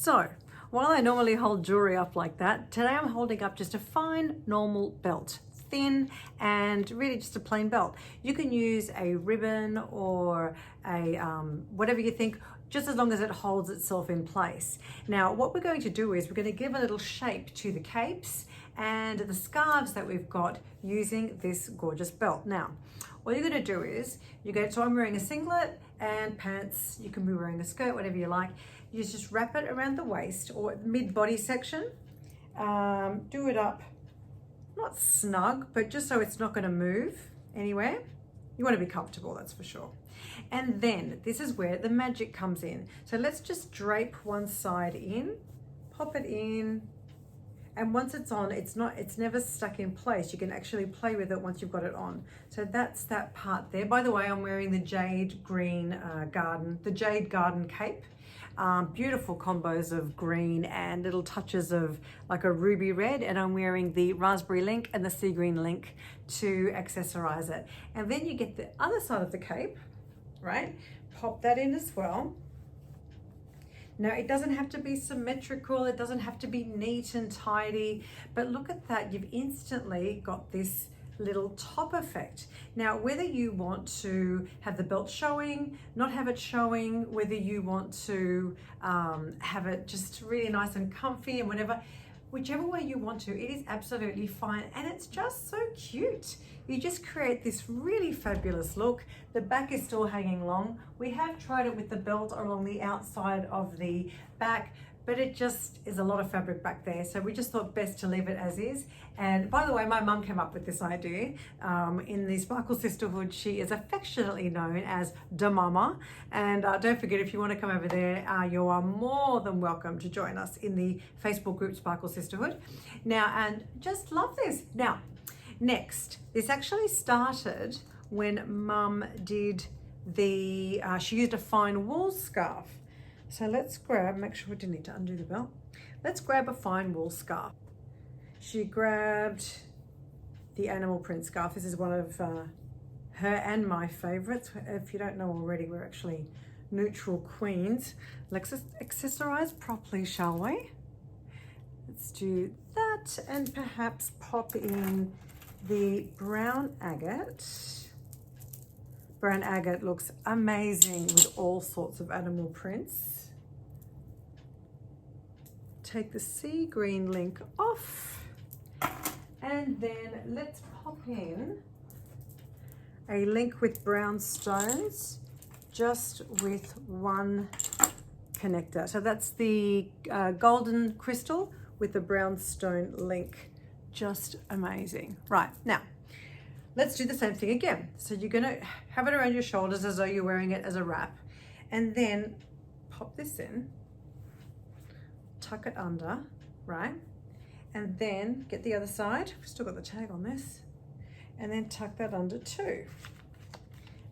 So, while I normally hold jewelry up like that, today I'm holding up just a fine normal belt, thin and really just a plain belt. You can use a ribbon or a whatever you think, just as long as it holds itself in place. Now, what we're going to do is we're going to give a little shape to the capes and the scarves that we've got using this gorgeous belt. Now, all you're going to do is, so I'm wearing a singlet and pants. You can be wearing a skirt, whatever you like. You just wrap it around the waist or mid-body section. Do it up, not snug, but just so it's not going to move anywhere. You want to be comfortable, that's for sure. And then this is where the magic comes in. So let's just drape one side in, pop it in, and once it's on, it's never stuck in place. You can actually play with it once you've got it on. So that's that part there. By the way, I'm wearing the jade green jade garden cape. Beautiful combos of green and little touches of like a ruby red, and I'm wearing the raspberry link and the sea green link to accessorize it. And then you get the other side of the cape, right? Pop that in as well. Now, it doesn't have to be symmetrical, it doesn't have to be neat and tidy, but look at that, you've instantly got this little top effect. Now, whether you want to have the belt showing, not have it showing, whether you want to have it just really nice and comfy and whatever, whichever way you want to, it is absolutely fine, and it's just so cute. You just create this really fabulous look. The back is still hanging long. We have tried it with the belt along the outside of the back, but it just is a lot of fabric back there. So we just thought best to leave it as is. And by the way, my mum came up with this idea. In the Sparkle Sisterhood, she is affectionately known as Da Mama. And don't forget, if you want to come over there, you are more than welcome to join us in the Facebook group Sparkle Sisterhood. Now, and just love this. Now, next, this actually started when Mum did she used a fine wool scarf. So let's make sure we didn't need to undo the belt. Let's grab a fine wool scarf. She grabbed the animal print scarf. This is one of her and my favorites. If you don't know already, we're actually neutral queens. Let's accessorize properly, shall we? Let's do that and perhaps pop in the brown agate. Brown agate looks amazing with all sorts of animal prints. Take the sea green link off, and then let's pop in a link with brown stones, just with one connector. So that's the golden crystal with the brown stone link. Just amazing. Right, now let's do the same thing again. So you're gonna have it around your shoulders as though you're wearing it as a wrap, and then pop this in, tuck it under, right? And then get the other side. We've still got the tag on this. And then tuck that under too.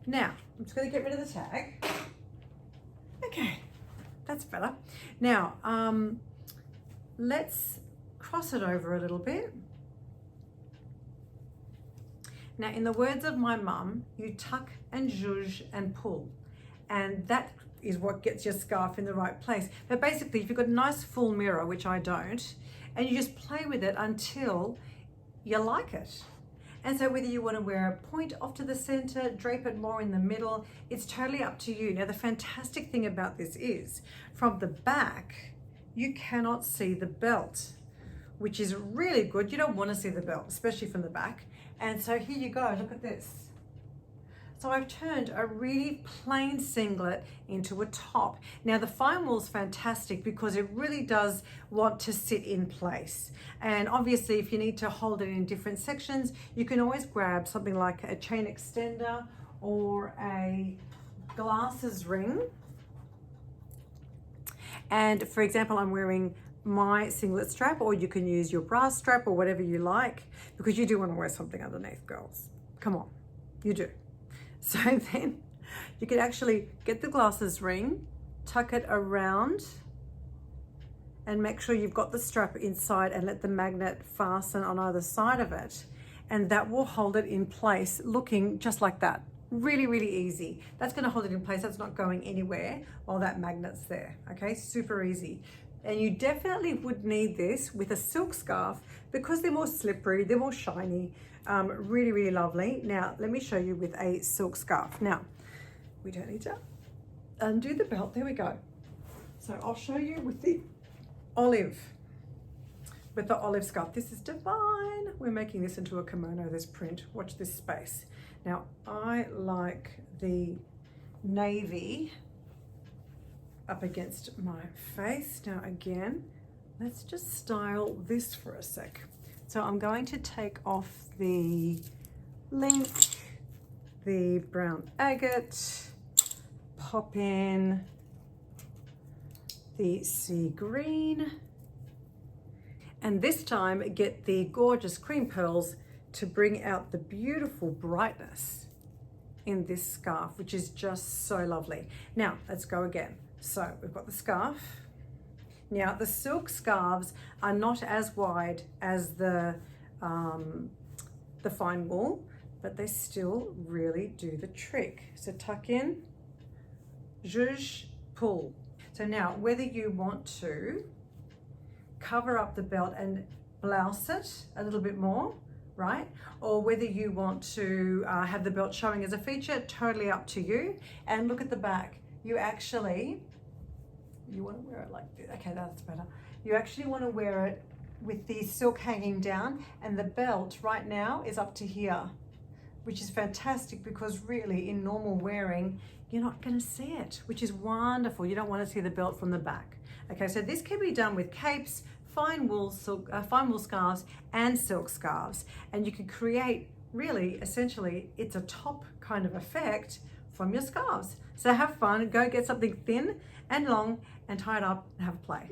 Now, I'm just gonna get rid of the tag. Okay, that's better. Now, let's cross it over a little bit. Now, in the words of my mum, you tuck and zhuzh and pull. And that is what gets your scarf in the right place. But basically, if you've got a nice full mirror, which I don't, and you just play with it until you like it. And so whether you want to wear a point off to the center, drape it more in the middle, it's totally up to you. Now, the fantastic thing about this is, from the back, you cannot see the belt, which is really good. You don't want to see the belt, especially from the back. And so here you go, look at this. So I've turned a really plain singlet into a top. Now the fine wool is fantastic because it really does want to sit in place. And obviously if you need to hold it in different sections, you can always grab something like a chain extender or a glasses ring. And for example, I'm wearing my singlet strap, or you can use your bra strap or whatever you like, because you do want to wear something underneath, girls. Come on, you do. So then you can actually get the glasses ring, tuck it around, and make sure you've got the strap inside and let the magnet fasten on either side of it. And that will hold it in place, looking just like that. Really, really easy. That's going to hold it in place. That's not going anywhere while that magnet's there. Okay, super easy. And you definitely would need this with a silk scarf because they're more slippery, they're more shiny, really, really lovely. Now, let me show you with a silk scarf. Now, we don't need to undo the belt, there we go. So I'll show you with the olive scarf. This is divine. We're making this into a kimono, this print. Watch this space. Now, I like the navy up against my face. Now again, let's just style this for a sec. So I'm going to take off the link, the brown agate, pop in the sea green, and this time get the gorgeous cream pearls to bring out the beautiful brightness in this scarf, which is just so lovely. Now, let's go again. So we've got the scarf. Now, the silk scarves are not as wide as the fine wool, but they still really do the trick. So tuck in, zhuzh, pull. So now, whether you want to cover up the belt and blouse it a little bit more, right? Or whether you want to have the belt showing as a feature, totally up to you. And look at the back. You want to wear it like this. Okay, that's better. You actually want to wear it with the silk hanging down, and the belt right now is up to here, which is fantastic because really in normal wearing, you're not going to see it, which is wonderful. You don't want to see the belt from the back. Okay, so this can be done with capes, fine wool scarves, and silk scarves, and you can create really, essentially, it's a top kind of effect from your scarves. So have fun, go get something thin and long and tie it up and have a play.